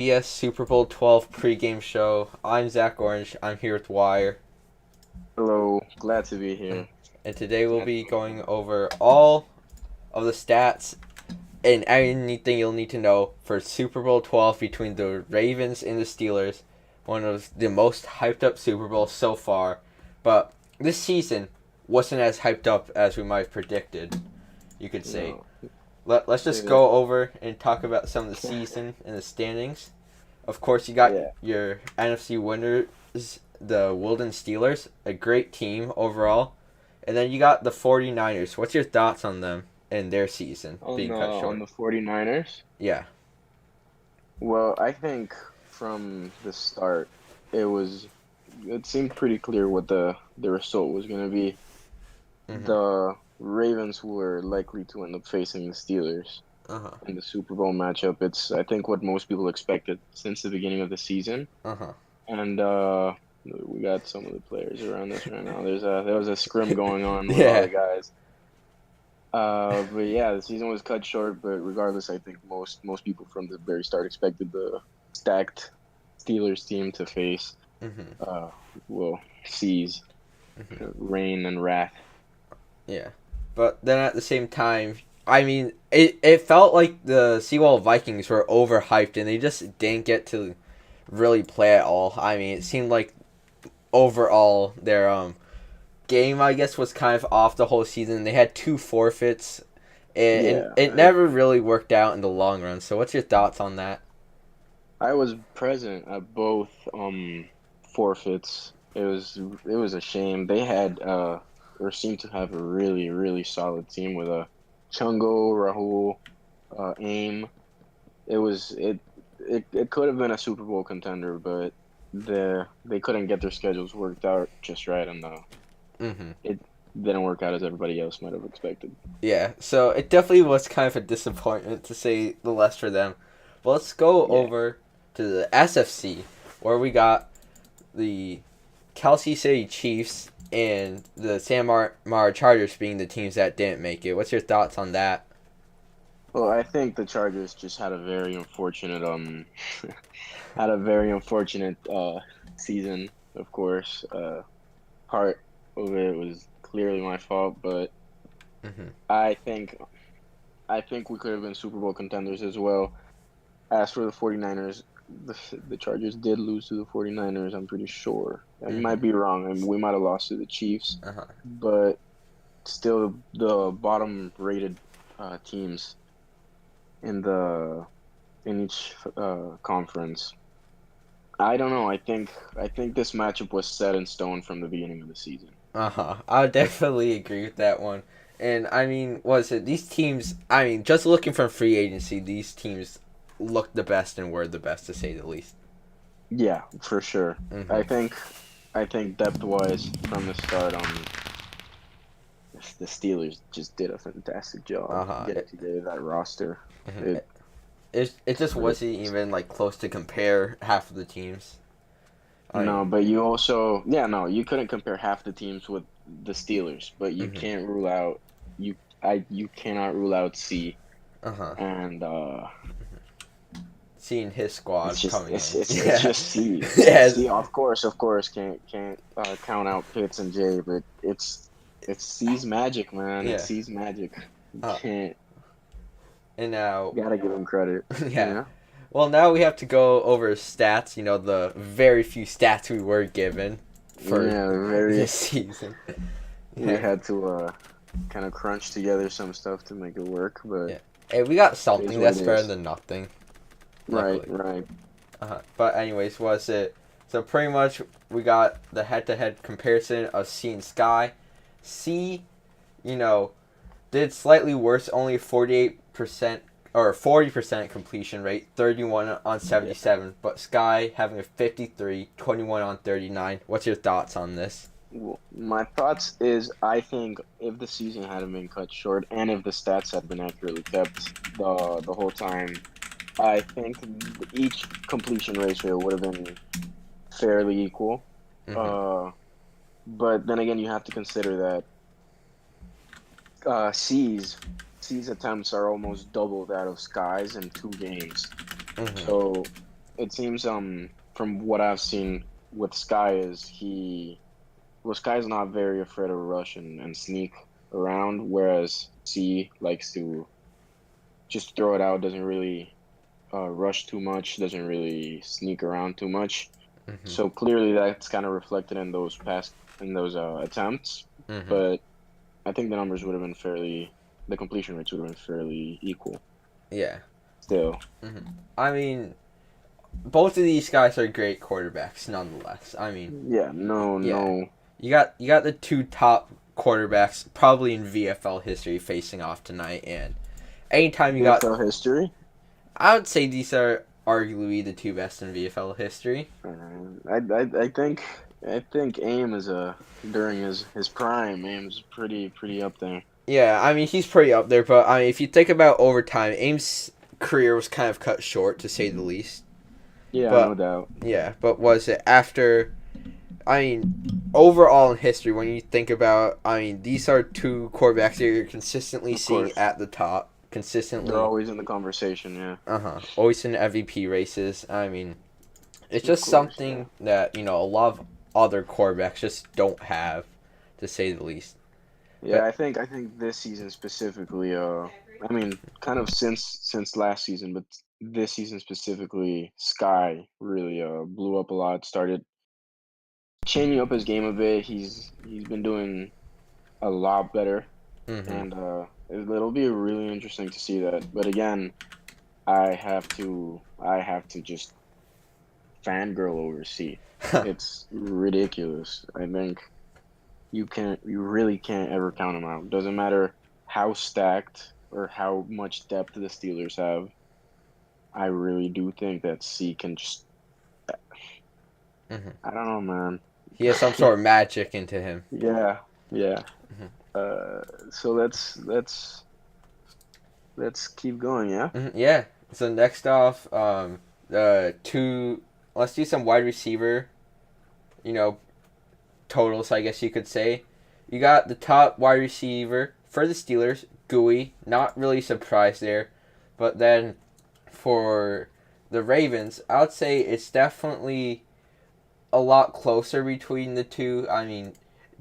Yes, Super Bowl 12 pregame show. I'm Zach Orange. I'm here with Wire. Hello, glad to be here. And today we'll Glad to be be going here. over all of the stats and anything you'll need to know for Super Bowl 12 between the Ravens and the Steelers. One of the most hyped up Super Bowls so far. But this season wasn't as hyped up as we might have predicted, you could say. No, Let's just it, go over and talk about some of the season and the standings. Of course, you got yeah, your NFC winners, the Wilden Steelers, a great team overall. And then you got the 49ers. What's your thoughts on them and their season on being the cut on short? the 49ers. Yeah. Well, I think from the start, it was it seemed pretty clear what the result was going to be. Mm-hmm. The Ravens were likely to end up facing the Steelers Uh-huh. in the Super Bowl matchup. It's I think what most people expected since the beginning of the season. Uh-huh. And we got some of the players around us right now. There was a scrim going on with all the Yeah. guys. But yeah, the season was cut short. But regardless, I think most people from the very start expected the stacked Steelers team to face Mm-hmm. uh well Seas, Mm-hmm. Rain and Wrath. Yeah. But then at the same time, I mean, it felt like the Seawall Vikings were overhyped and they just didn't get to really play at all. I mean, it seemed like overall their game, I guess, was kind of off the whole season. They had two forfeits, and Yeah, it never really worked out in the long run. So, what's your thoughts on that? I was present at both forfeits. It was a shame. They had or seemed to have a really solid team with Chungo, Rahul, Aim. It was it could have been a Super Bowl contender, but they couldn't get their schedules worked out just right, and Mm-hmm. it didn't work out as everybody else might have expected. Yeah, so it definitely was kind of a disappointment to say the less for them. But let's go Yeah. over to the SFC, where we got the Kelsey City Chiefs and the Mara Chargers being the teams that didn't make it. What's your thoughts on that? Well, I think the Chargers just had a very unfortunate had a very unfortunate season, of course. Part of it was clearly my fault, but Mm-hmm. I think I think we could have been Super Bowl contenders as well. As for the 49ers, the Chargers did lose to the 49ers, I'm pretty sure. I Mm-hmm. might be wrong. I mean, we might have lost to the Chiefs, Uh-huh. but still the bottom rated teams in the in each conference. I don't know. I think this matchup was set in stone from the beginning of the season. Uh-huh. I would definitely agree with that one. And I mean, was it these teams? I mean, just looking from free agency, these teams looked the best and were the best to say the least. Yeah, for sure. Mm-hmm. I think I think depth wise from the start, the Steelers just did a fantastic job Uh-huh. getting together that roster. Mhm. It It just really wasn't even like close to compare half of the teams. I mean, no, but you also yeah no you couldn't compare half the teams with the Steelers, but you mm-hmm. can't rule out you cannot rule out C Uh-huh. and Seeing his squad coming in. it's Yeah. just C. Yes. C of course can't count out Pitts and Jay, but it's C's magic, man. It's Yeah. C's magic. You Uh, can't and now, gotta give him credit. yeah. Yeah. Well, now we have to go over stats. You know, the very few stats we were given for Yeah, very. this season. We Yeah. had to kind of crunch together some stuff to make it work, but Yeah. Hey, we got it is something what it that's better is. than nothing. Right, Luckily. right. But anyways, was it? So pretty much we got the head-to-head comparison of C and Sky. C, you know, did slightly worse, only 48% or 40% completion rate, 31 on Yeah. 77. But Sky having a 53, 21 on 39. What's your thoughts on this? Well, my thoughts is I think if the season hadn't been cut short and if the stats had been accurately kept the whole time, I think each completion ratio would have been fairly equal. Mm-hmm. Uh, but then again, you have to consider that C's attempts are almost double that of Sky's in two games. Mm-hmm. So it seems from what I've seen with Sky is Sky's not very afraid of rush and sneak around, whereas C likes to just throw it out, doesn't really rush too much, doesn't really sneak around too much. Mm-hmm. So clearly that's kind of reflected in those attempts. Mm-hmm. But I think the completion rates would have been fairly equal Yeah. still. Mm-hmm. I mean, both of these guys are great quarterbacks, nonetheless. I mean, Yeah, no, yeah, no. you got the two top quarterbacks probably in VFL history facing off tonight, and anytime you got, VFL history. I would say these are arguably the two best in VFL history. I think Aim is during his prime. Aim's pretty up there. Yeah, I mean he's pretty up there, but I mean if you think about overtime, Ames' career was kind of cut short to say the least. Yeah, no But doubt. yeah, but was it after? I mean, overall in history, when you think about, I mean, these are two quarterbacks that you're consistently Of seeing course, at the top, they're consistently, always in the conversation. Yeah, always in MVP races. I mean, it's of just course. Yeah, something that a lot of other quarterbacks just don't have, to say the least. yeah. But I think this season specifically. I mean, kind of since last season, but this season specifically, Sky really blew up a lot. Started changing up his game a bit. He's been doing a lot better, hmm and it'll be really interesting to see that. But again, I have to just fangirl over C. It's ridiculous. I think you really can't ever count them out. Doesn't matter how stacked or how much depth the Steelers have. I really do think that C can just. hmm I don't know, man. he has some sort of magic into him. Yeah, yeah. hmm So let's keep going. Yeah. Yeah. So next off, two. Let's do some wide receiver. You know, totals, I guess you could say. You got the top wide receiver for the Steelers, Gooey. Not really surprised there. But then for the Ravens, I would say it's definitely a lot closer between the two. I mean,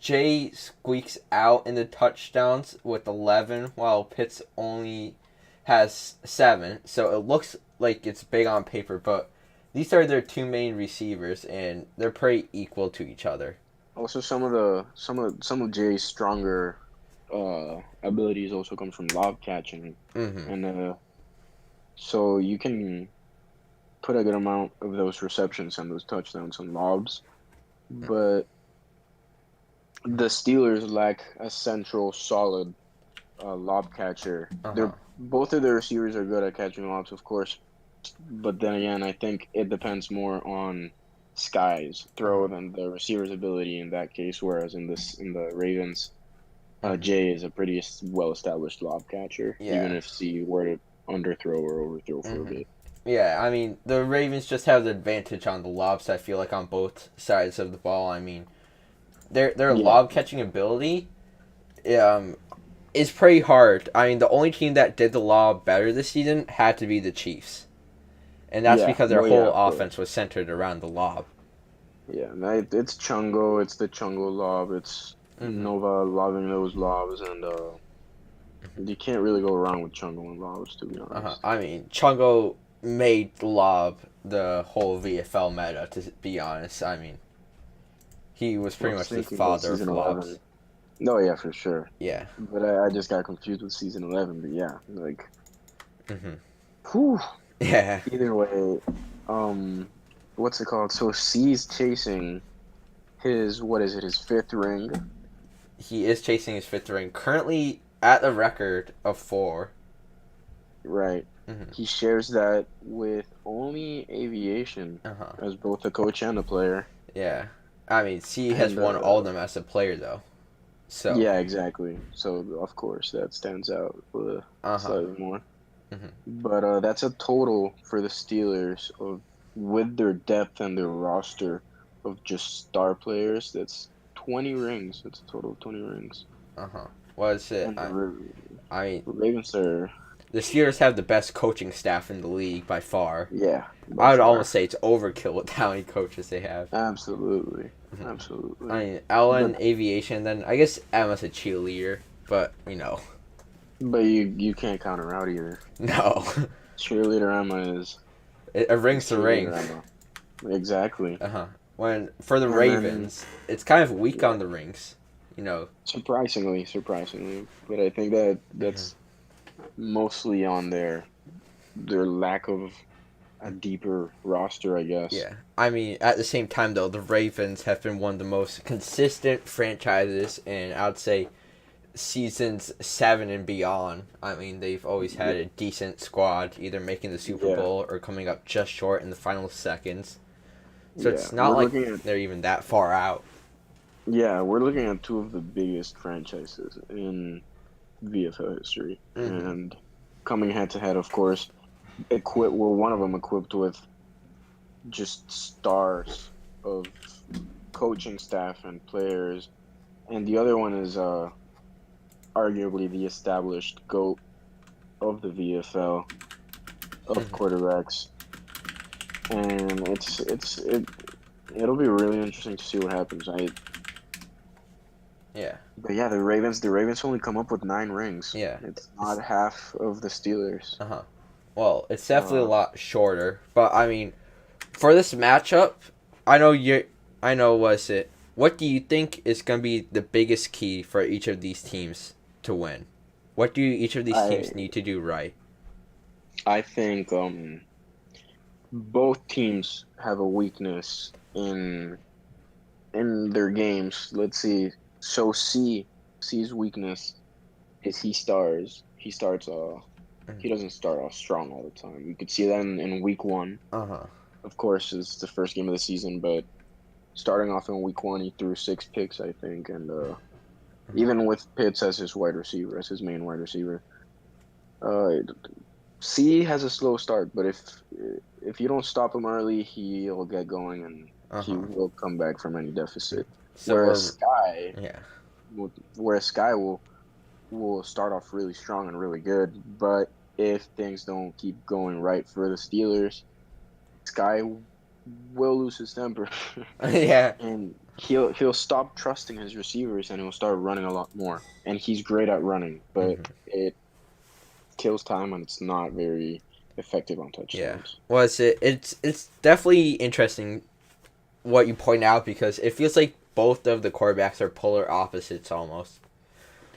Jay squeaks out in the touchdowns with 11, while Pitts only has 7. So it looks like it's big on paper, but these are their two main receivers, and they're pretty equal to each other. Also, some of Jay's stronger abilities also come from lob catching, Mm-hmm. and so you can put a good amount of those receptions and those touchdowns on lobs. But the Steelers lack a central, solid lob catcher. Uh-huh. They're both of their receivers are good at catching lobs, of course, but then again, I think it depends more on Sky's throw Uh-huh. than the receiver's ability in that case. Whereas in the Ravens, Mm-hmm. Jay is a pretty well established lob catcher, even Yeah. if C were to underthrow or overthrow for a Mm-hmm. bit. Yeah, I mean, the Ravens just have the advantage on the lobs, I feel like, on both sides of the ball. I mean, their Yeah, lob catching ability um, is pretty hard. I mean, the only team that did the lob better this season had to be the Chiefs. And that's yeah, because their well, yeah, whole of course. offense was centered around the lob. Yeah, it's Chungo, it's the Chungo lob, it's Mm-hmm. Nova lobbing those lobs, and you can't really go wrong with Chungo and lobs, to be Uh-huh. honest. I mean, Chungo made the lob the whole VFL meta, to be honest. I mean, he was I pretty was much the thinking about father of season lobs. 11. No, yeah, for sure. Yeah. But I just got confused with season 11. But yeah, like, Mm-hmm. whew. Yeah. Either way, um, what's it called? So C's chasing what is it, his fifth ring? He is chasing his fifth ring. Currently at a record of 4. Right. Mm-hmm. He shares that with only Aviation Uh-huh. as both a coach and a player. Yeah. I mean, C has And won all of them as a player, though. So, yeah, exactly. So of course that stands out uh-huh. slightly more. Mm-hmm. But that's a total for the Steelers of with their depth and their roster of just star players. That's 20 rings. That's a total of 20 rings. Uh-huh. What is it? And I mean, Ravens are the the Steelers have the best coaching staff in the league by far. Yeah, by I would far. almost say it's overkill with how many coaches they have. Absolutely. Mhm. Absolutely. I mean, Ellen, But aviation, then I guess Emma's a cheerleader, but, but you can't count her out either. no. Cheerleader Emma It is rings the ring. cheerleader Emma. Exactly. Uh-huh. When, for the And then Ravens, it's kind of weak yeah, on the rings, you know. surprisingly. But I think that Hmm. that's mostly on their lack of a deeper roster, I guess. Yeah. I mean, at the same time, though, the Ravens have been one of the most consistent franchises, and I'd say seasons 7 and beyond. I mean, they've always Yeah, had a decent squad, either making the Super yeah, Bowl or coming up just short in the final seconds. So yeah. it's not like they're even that far out. We're looking at two of the biggest franchises in VFL history, Hmm. and coming head to head, of course. One of them equipped with just stars of coaching staff and players, and the other one is arguably the established GOAT of the VFL of Hmm. quarterbacks, and it'll be really interesting to see what happens. Yeah. But yeah, the Ravens only come up with 9 rings. Yeah. It's It's, not half of the Steelers. uh-huh. Well, it's definitely a Uh, lot shorter, but I mean, for this matchup, I know you're. I know what's it. What do you think is going to be the biggest key for each of these teams to win? What do each of these I teams need to do right? I think both teams have a weakness in their games. Let's see. So C's weakness is he starts he doesn't start off strong all the time. You could see that in week 1. Uh huh. Of course, it's the first game of the season, but starting off in week 1, he threw 6 picks, I think, and even with Pitts as his wide receiver, as his main wide receiver. Uh, C has a slow start, but if you don't stop him early, he'll get going and Uh he huh. will come back from any deficit. So Whereas we're Sky, yeah. whereas Sky will start off really strong and really good, but if things don't keep going right for the Steelers, Sky will lose his temper, Yeah. and he'll stop trusting his receivers and he'll start running a lot more. And he's great at running, but Hmm. it kills time and it's not very effective on Yeah. touchdowns. Was it? It's definitely interesting what you point out because it feels like both of the quarterbacks are polar opposites almost.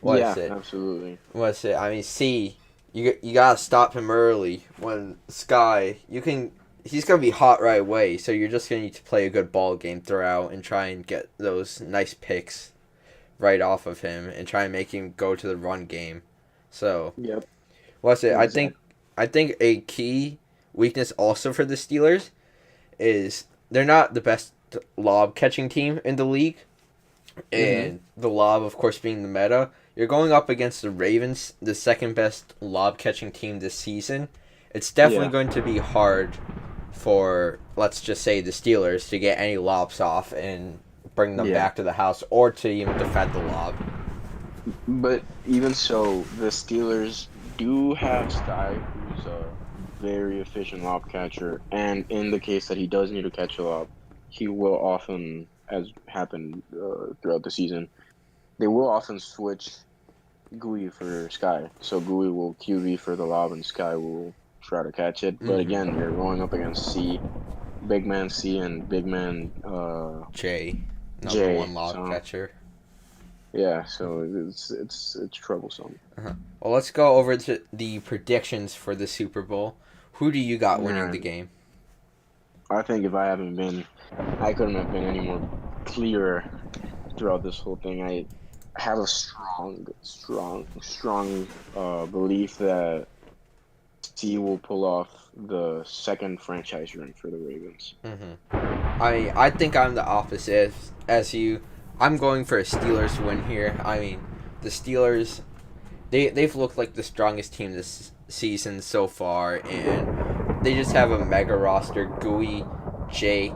Was Yeah, it? absolutely. Was it? I mean, C, you gotta stop him early. When Sky, you can. He's gonna be hot right away, so you're just gonna need to play a good ball game throughout and try and get those nice picks right off of him and try and make him go to the run game. So Yep, what's it? exactly. I think a key weakness also for the Steelers is they're not the best lob catching team in the league, Hmm. and the lob, of course, being the meta. You're going up against the Ravens, the second best lob catching team this season. It's definitely Yeah, going to be hard for, let's just say, the Steelers to get any lobs off and bring them yeah. back to the house or to even defend the lob. But even so, the Steelers do have Sky, who's a very efficient lob catcher, and in the case that he does need to catch a lob, he will often, as happened throughout the season, they will often switch GUI for Sky. So GUI will QB for the lob, and Sky will try to catch it. But again, Mm-hmm. you're going up against big man C, and big man Jay, number J. one lob So catcher. yeah, so it's troublesome. Uh-huh. Well, let's go over to the predictions for the Super Bowl. Who do you got winning the Man, game? I think if I couldn't have been any more clearer throughout this whole thing. I have a strong belief that C will pull off the second franchise run for the Ravens. Mm-hmm. I think I'm the opposite as you. I'm going for a Steelers win here. I mean, the Steelers they've looked like the strongest team this season so far, and they just have a mega roster. Gooey, Jake,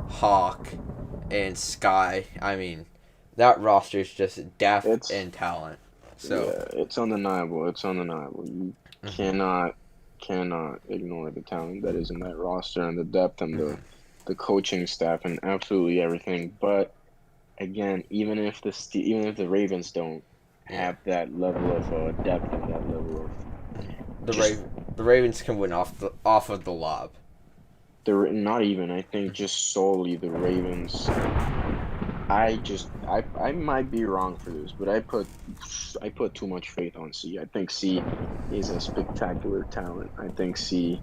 Hawk, and Sky. I mean, that roster is just depth It's and talent. So Yeah, it's undeniable. It's undeniable. Mm-hmm. cannot ignore the talent that is in that roster and the depth and Mm-hmm. the coaching staff and absolutely everything. But again, even if the Ravens don't Yeah. have that level of depth and that level of The just The Ravens can win off of the lob. not even I think Mm-hmm. just solely the Ravens. I might be wrong for this, but I put too much faith on C. I think C is a spectacular talent. I think C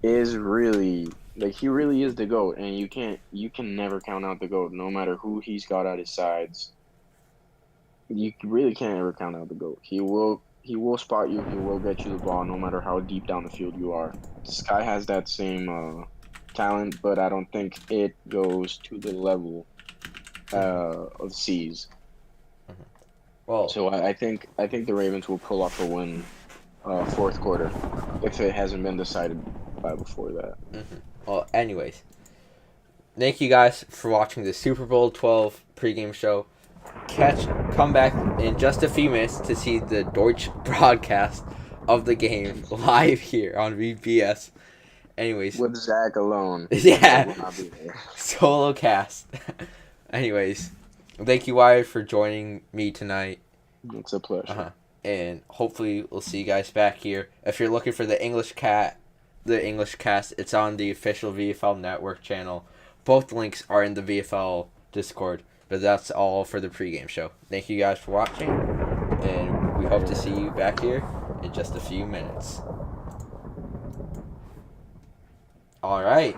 is really like he really is the GOAT, and you can never count out the GOAT, no matter who he's got at his sides. You really can't ever count out the GOAT. He will spot you. He will get you the ball, no matter how deep down the field you are. Sky has that same talent, but I don't think it goes to the level Mm-hmm. of C's. Mm-hmm. Well, So I think the Ravens will pull off a win fourth quarter if it hasn't been decided by before that. mm-hmm. Well, anyways, thank you guys for watching the Super Bowl 12 pregame show. Come back in just a few minutes to see the Deutsch broadcast of the game live here on VBS. Anyways, With Zach alone, Zach yeah, will not be there. solo cast. Anyways, thank you, Wyatt, for joining me tonight. It's a pleasure. Uh-huh. And hopefully we'll see you guys back here. If you're looking for the English cast, it's on the official VFL Network channel. Both links are in the VFL Discord. But that's all for the pregame show. Thank you guys for watching, and we hope to see you back here in just a few minutes. All right.